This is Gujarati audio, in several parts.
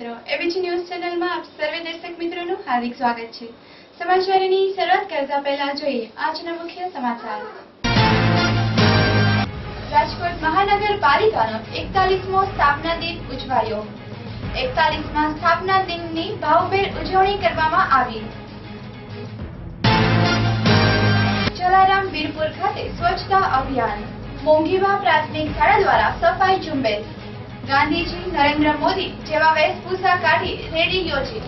મિત્રો, એબીજી ન્યૂઝ ચેનલમાં આપ સર્વે દર્શક મિત્રોનું હાર્દિક સ્વાગત છે। સમાચારોની શરૂઆત કરતા પહેલા જોઈએ આજના મુખ્ય સમાચાર। રાજકોટ મહાનગરપાલિકાનો 41મો સ્થાપના દિન ઉજવાયો। 41મા સ્થાપના દિનની ભાવભેર ઉજવણી કરવામાં આવી। જલારામ વીરપુર ખાતે સ્વચ્છતા અભિયાન, મોંઘીવા પ્રાથમિક શાળા દ્વારા સફાઈ ઝુંબેશ, ગાંધીજી નરેન્દ્ર મોદી જેવા વેશભૂષા કાઢી રેલી યોજી।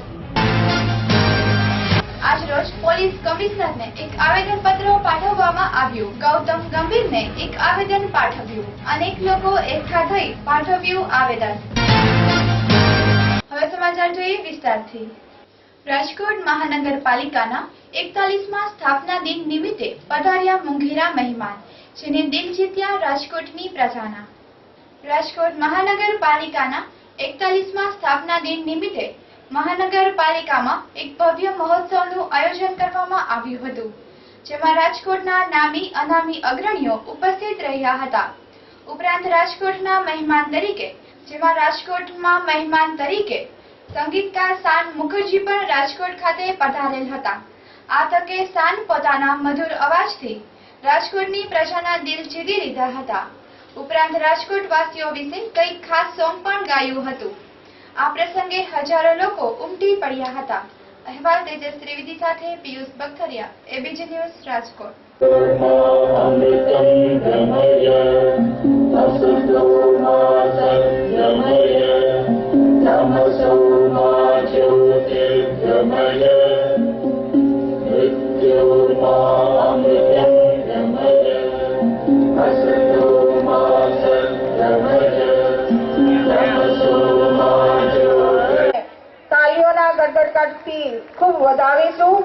આજરોજ પોલીસ કમિશનરને એક આવેદનપત્ર પાઠવવામાં આવ્યું। ગૌતમ ગંભીરને એક આવેદન પાઠવ્યું। અનેક લોકો એકઠા થઈ પાઠવ્યું આવેદન। હવે સમાચાર જોઈએ વિસ્તારથી। રાજકોટ મહાનગરપાલિકાના 41મા સ્થાપના દિન નિમિત્તે પધાર્યા મોંઘીરા મહેમાન, જેને દિલ જીત્યા રાજકોટની પ્રજાના। રાજકોટ મહાનગરપાલિકાના 41મા સ્થાપના દિન નિમિત્તે મહાનગરપાલિકામાં એક ભવ્ય મહોત્સવનું આયોજન કરવામાં આવ્યું હતું, જેમાં રાજકોટના નામી અનામી અગ્રણીઓ ઉપસ્થિત રહ્યા હતા। ઉપરાંત રાજકોટના મહેમાન તરીકે સંગીતકાર શાન મુખર્જી પણ રાજકોટ ખાતે પધારેલ હતા। આ તકે શાન પોતાના મધુર અવાજથી રાજકોટની પ્રજાના દિલ જીતી લીધા હતા। ઉપરાંત રાજકોટ વાસીઓ વિશે કંઈક ખાસ સોંગ પણ ગાયું હતું। આ પ્રસંગે હજારો લોકો ઉમટી પડ્યા હતા। અહેવાલ તેજસ ત્રિવેદી સાથે પિયુષ બખતરિયા, એબીજી ન્યૂઝ, રાજકોટ। ખૂબ વધાવીશું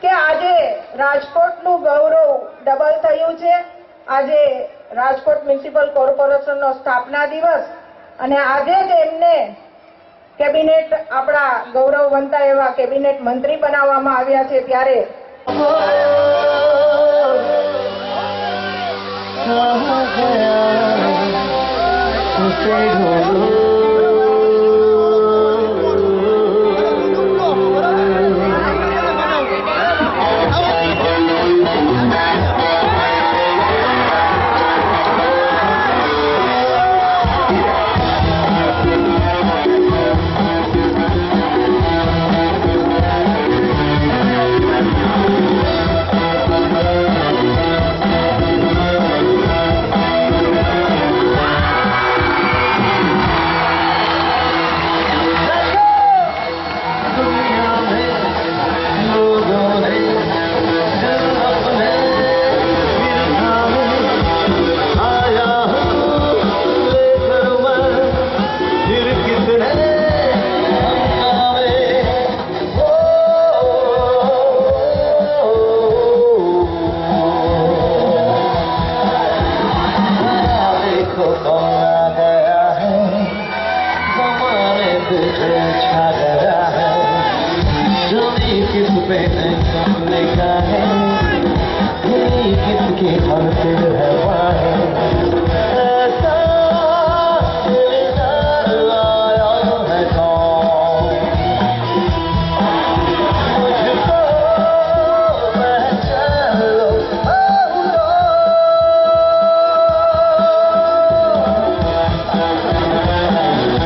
કે આજે રાજકોટનું ગૌરવ ડબલ થયું છે। આજે રાજકોટ મ્યુનિસિપલ કોર્પોરેશનનો સ્થાપના દિવસ અને આજે જ એમને કેબિનેટ આપણા ગૌરવવંતા એવા કેબિનેટ મંત્રી બનાવવામાં આવ્યા છે। ત્યારે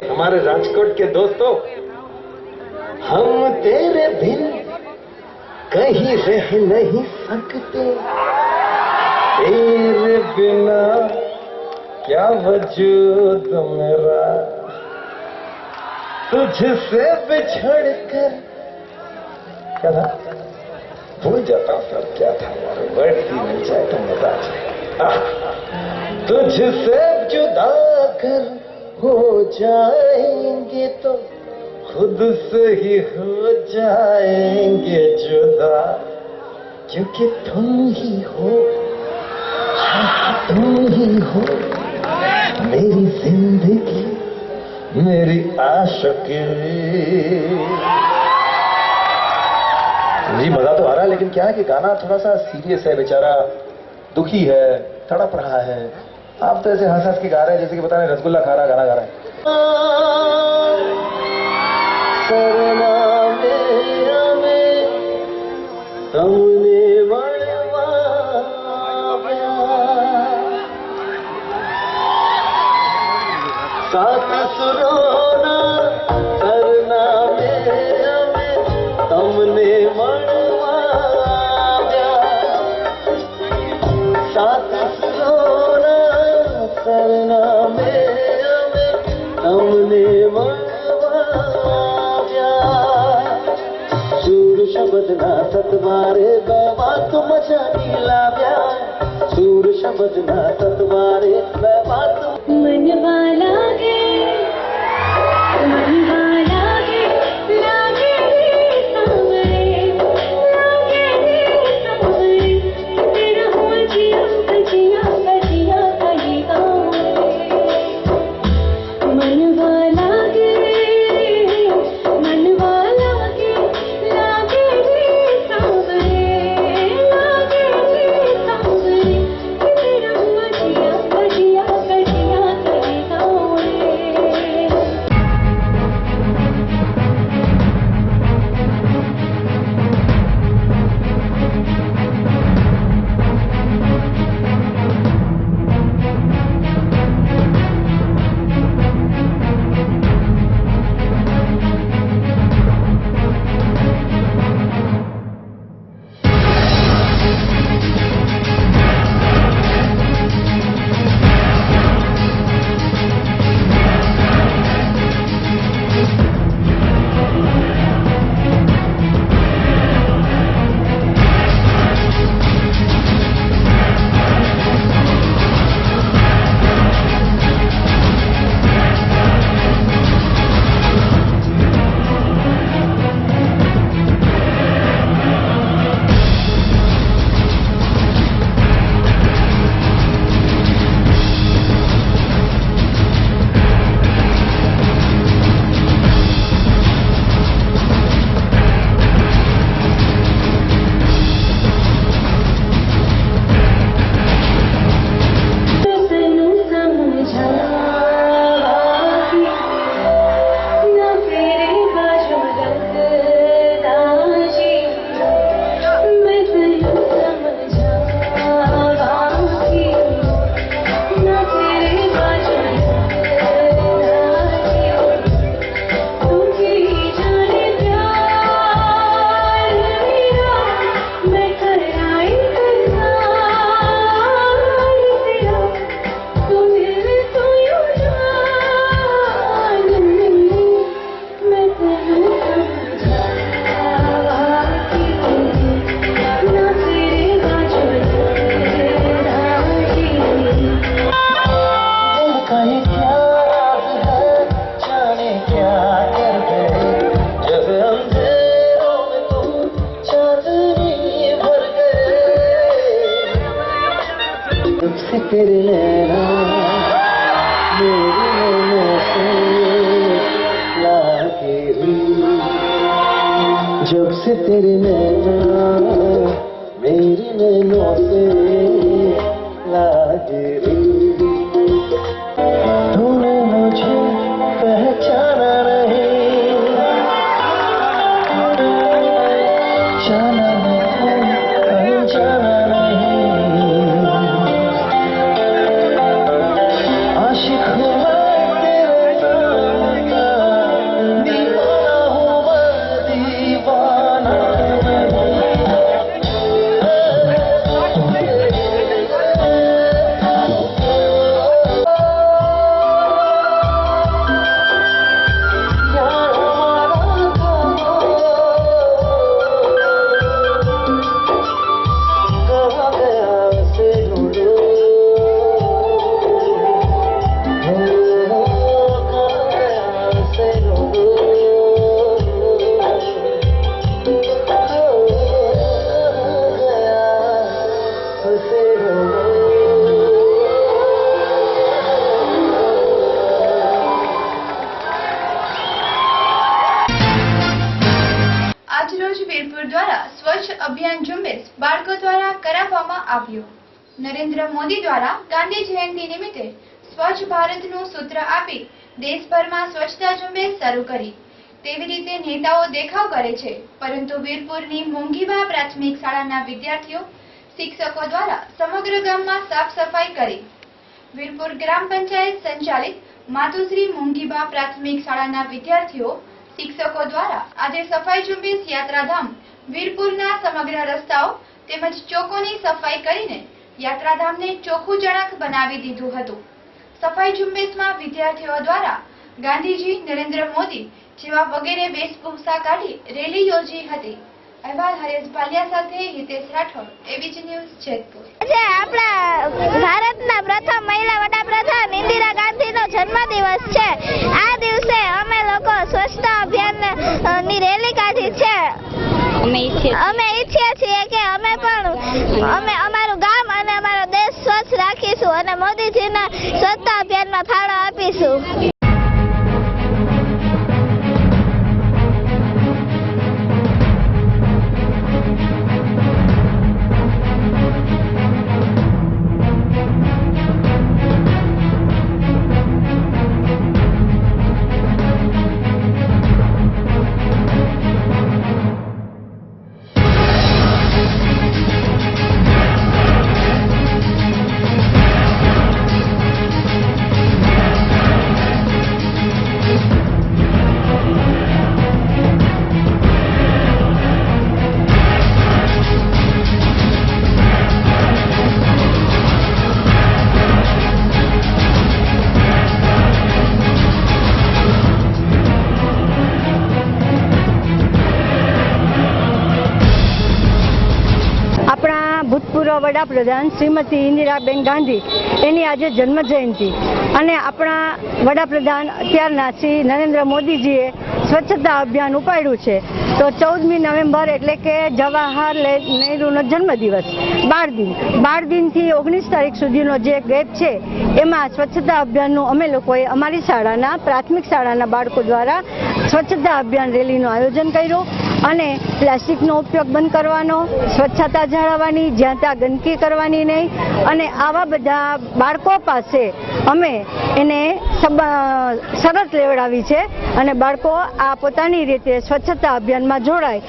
हमारे राजकोट के दोस्तों, हम तेरे बिन कहीं रह नहीं सकते। तेरे बिना क्या वजूद मेरा, तुझसे बिछड़ कर क्या था, भूल जाता सब क्या था। हमारे वर्ड ही मिल जाए तो मजा आ जाए। तुझसे जुदा कर हो जाएंगे तो खुद से ही हो जाएंगे जुदा, क्योंकि तुम ही हो मेरी जिंदगी, मेरी आशिकी। जी मजा तो आ रहा है, लेकिन क्या है कि गाना थोड़ा सा सीरियस है, बेचारा दुखी है, तड़प रहा है। आप तो ऐसे हंस हंस के गा रहे हैं जैसे कि बता रहे रसगुल्ला खा रहा गाना गा रहा है। સરનામે અમે તમને મળવા આવ્યા. સાત સુરોના સરનામે અમે તમને મળવા આવ્યા. સાત સુરોના સરનામે અમે તમને મળવા આવ્યા. સૂર શબ્દના સતવારે બે વાત મચાવી લાવ્યા. સૂર શબ્દના સતવારે બે વાત मनवा लागे लागे रे सांवरे लागे रे सांवरे तेरा हुआ जिया कजिया कहीं गाँव मनवा लागे लागे रे सांवरे तेरा हुआ जिया कजिया कहीं गाँव तेरे नैना मेरी नैनों से लागे रे. जब से तेरे नैना मेरी नैनों से लागे रे. तूने मुझे पहचाना नहीं, जाना नहीं, जाना અભિયાન ઝુંબેશ બાળકો દ્વારા કરાવવામાં આવ્યું. નરેન્દ્ર મોદી દ્વારા ગાંધી જયંતિ નિમિત્તે સ્વચ્છ ભારતનું સૂત્ર આપી દેશભરમાં સ્વચ્છતા ઝુંબેશ શરૂ કરી. તેવી રીતે નેતાઓ દેખાવ કરે છે, પરંતુ વીરપુરની મોંઘીબા પ્રાથમિક શાળાના વિદ્યાર્થીઓ શિક્ષકો દ્વારા સમગ્ર ગામમાં સાફ સફાઈ કરી. વીરપુર ગ્રામ પંચાયત સંચાલિત માતુશ્રી મોંઘીબા પ્રાથમિક શાળાના વિદ્યાર્થીઓ શિક્ષકો દ્વારા આજે સફાઈ ઝુંબેશ યાત્રાધામ વીરપુરના સમગ્ર રસ્તાઓ તેમજ ચોકોની સફાઈ કરીને યાત્રાધામને ચોખ્ખું જણાક બનાવી દીધું હતું. સફાઈ ઝુંબેશમાં વિદ્યાર્થીઓ દ્વારા ગાંધીજી, નરેન્દ્ર મોદી જેવા વગેરે વેશભૂષા કાઢી રેલી યોજી હતી. અહેવાલ હરેશ ભાલિયા સાથે હિતેશ રાઠોડ, એબીપી ન્યૂઝ, જેતપુર. આજે આપણા ભારતના પ્રથમ મહિલા વડાપ્રધાન ઇન્દિરા ગાંધીનો જન્મદિવસ છે. આ દિવસે અમે લોકો સ્વચ્છતા અભિયાનની રેલી કાઢી છે. અમે ઈચ્છીએ છીએ કે અમે અમારું ગામ અને અમારો દેશ સ્વચ્છ રાખીશું અને મોદીજીના સ્વચ્છતા અભિયાનમાં ફાળો આપીશું. આપણા ભૂતપૂર્વ વડાપ્રધાન શ્રીમતી ઇન્દિરાબેન ગાંધી એની આજે જન્મ જયંતિ અને આપણા વડાપ્રધાન અત્યારના શ્રી નરેન્દ્ર મોદીજીએ સ્વચ્છતા અભિયાન ઉપાડ્યું છે. તો 14મી નવેમ્બર એટલે કે જવાહરલાલ નહેરુનો જન્મદિવસ 12 દિનથી 19 તારીખ સુધીનો જે ગેપ છે એમાં સ્વચ્છતા અભિયાનનું અમે લોકોએ અમારી શાળાના પ્રાથમિક શાળાના બાળકો દ્વારા સ્વચ્છતા અભિયાન રેલીનું આયોજન કર્યું અને પ્લાસ્ટિકનો ઉપયોગ બંધ કરવાનો, સ્વચ્છતા જાળવવાની, જ્યાં ત્યાં ગંદકી કરવાની નહીં અને આવા બધા બાળકો પાસે અમે એને શરત લેવડાવી છે અને બાળકો આ પોતાની રીતે સ્વચ્છતા અભિયાનમાં જોડાય.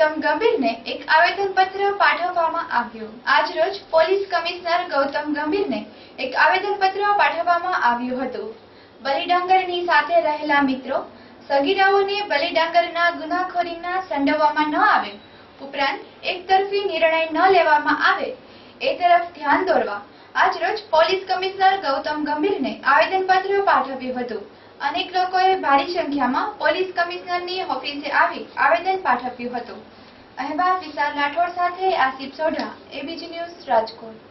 ગૌતમ ગંભીરને એક આવેદનપત્ર પાઠવવામાં આવ્યું. આજરોજ પોલીસ કમિશનર ગૌતમ ગંભીરને એક આવેદનપત્ર પાઠવવામાં આવ્યું હતું. બલિડાંગરની સાથે રહેલા મિત્રો સગીરાઓને બલિડાંગરના ગુનાખોરીના સંડોવવામાં ન આવે, ઉપરાંત એકતરફી નિર્ણય ન લેવામાં આવે એ તરફ ધ્યાન દોરવા આજરોજ પોલીસ કમિશનર ગૌતમ ગંભીરને આવેદનપત્ર પાઠવ્યું હતું. અનેક લોકોએ ભારી સંખ્યામાં પોલીસ કમિશનરની ઓફિસે આવી આવેદન પાઠવ્યું હતું. અહેવાલ વિશાલ રાઠોડ સાથે આસિફ સોઢા, એબીજી ન્યૂઝ, રાજકોટ.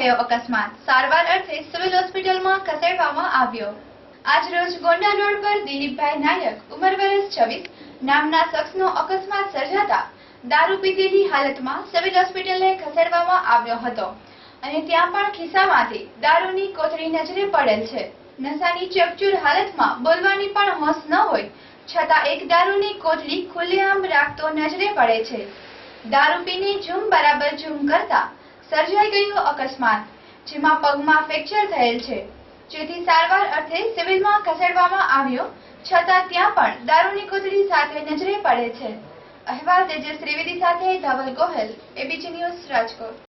થયો અકસ્માત, સારવાર અર્થે સિવિલ હોસ્પિટલમાં ખસેડવામાં આવ્યો। આજરોજ ગોંડા રોડ પર દિલીપભાઈ નાયક ઉંમર વર્ષ 26 નામના શખ્સનો અકસ્માત સર્જાતા દારૂ પીધેલી હાલતમાં સિવિલ હોસ્પિટલે ખસેડવામાં આવ્યો હતો અને ત્યાં પણ ખિસ્સામાંથી દારૂની કોથળી નજરે પડેલ છે। નશાની ચકચૂર હાલતમાં બોલવાની પણ હોશ ન હોય છતાં એક દારૂની કોથળી ખુલ્લેઆમ રાખતો નજરે પડે છે। દારૂ પીને ઝૂમ બરાબર ઝૂમ કરતા સર્જાઈ ગયો અકસ્માત, જેમાં પગમાં ફ્રેક્ચર થયેલ છે, જેથી સારવાર અર્થે સિવિલમાં ખસેડવામાં આવ્યો છતાં ત્યાં પણ દારૂની કોથળી સાથે નજરે પડે છે। અહેવાલ તેજસ ત્રિવેદી સાથે ધવલ ગોહેલ, એબીપી ન્યૂઝ, રાજકોટ।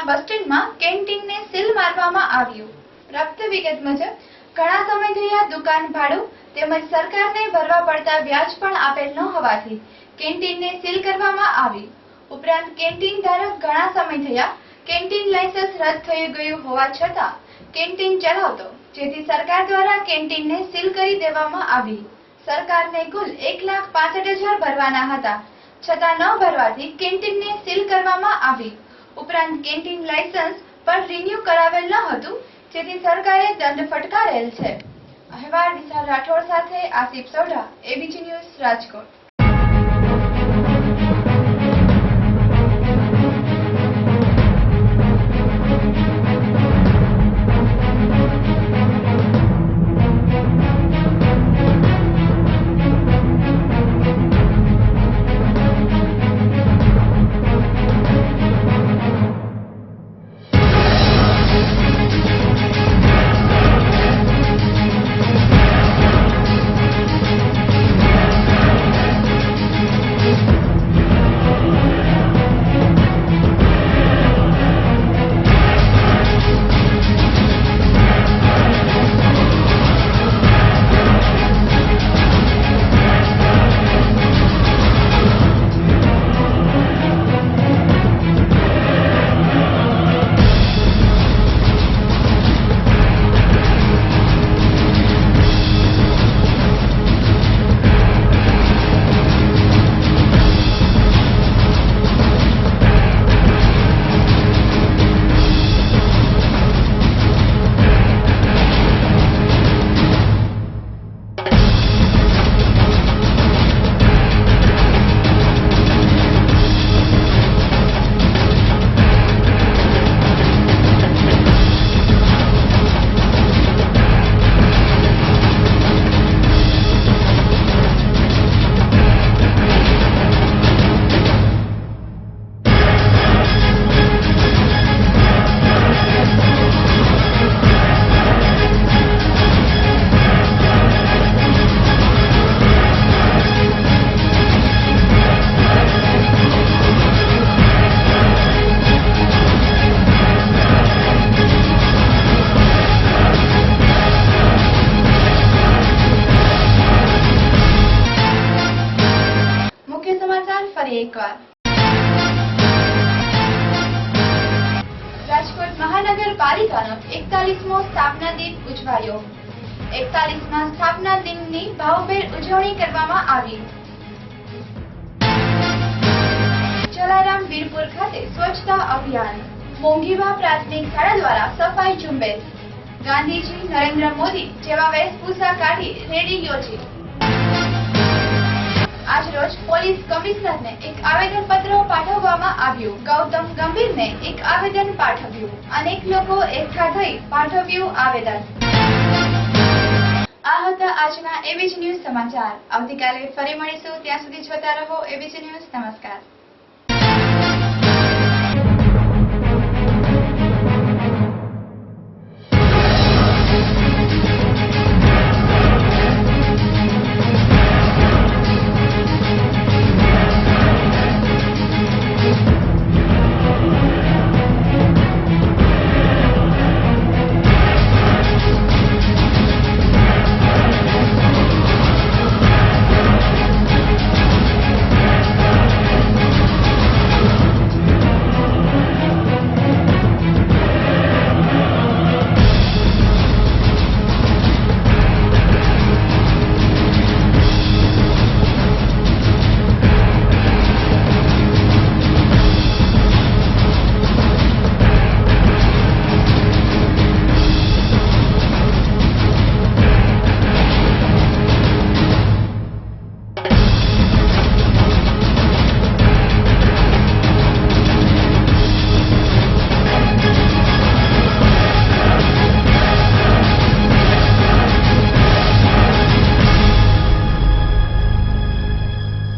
બસ સ્ટેન્ડમાં કેન્ટીનને સીલ મારવામાં આવ્યું। પ્રાપ્ત વિગત મુજબ ઘણા સમયથી આ દુકાન ભાડું તેમજ સરકારને ભરવા પડતા વ્યાજ પણ આપેલ ન હોવાથી કેન્ટીનને સીલ કરવામાં આવી। ઉપરાંત કેન્ટીન ધારક ઘણા સમય થયા કેન્ટીન લાયસન્સ રદ થઈ ગયું હોવા છતાં કેન્ટીન ચલાવતો, જેથી સરકાર દ્વારા કેન્ટીનને સીલ કરી દેવામાં આવી। સરકારને કુલ 1,65,000 ભરવાના હતા, છતાં ન ભરવાથી કેન્ટીનને સીલ કરવામાં આવી। ઉપરાંત કેન્ટીન લાયસન્સ પણ રિન્યુ કરાવેલ ન હતું, જેથી સરકારે દંડ ફટકારેલ છે। અહેવાલ વિશાલ રાઠોડ સાથે આસિફ સોઢા, એબીપી ન્યૂઝ, રાજકોટ। ફરી એકવાર રાજકોટ મહાનગરપાલિકાનો 41મો સ્થાપના દિન ઉજવાયો. 41મા સ્થાપના દિનની ભાવભેર ઉજવણી કરવામાં આવી. જલારામ વીરપુર ખાતે સ્વચ્છતા અભિયાન, મોંઘીવા પ્રાથમિક શાળા દ્વારા સફાઈ ઝુંબેશ, ગાંધીજી નરેન્દ્ર મોદી જેવા વેશભૂષા કાઢી રેલી યોજી. આજરોજ પોલીસ કમિશનરને એક આવેદનપત્ર પાઠવવામાં આવ્યું. ગૌતમ ગંભીરને એક આવેદન પાઠવ્યું. અનેક લોકો એકઠા થઈ પાઠવ્યું આવેદન. આ હતા આજના એબીસી ન્યૂઝ સમાચાર. આવતીકાલે ફરી મળીશું. ત્યાં સુધી જોતા રહો એબીસી ન્યૂઝ. નમસ્કાર.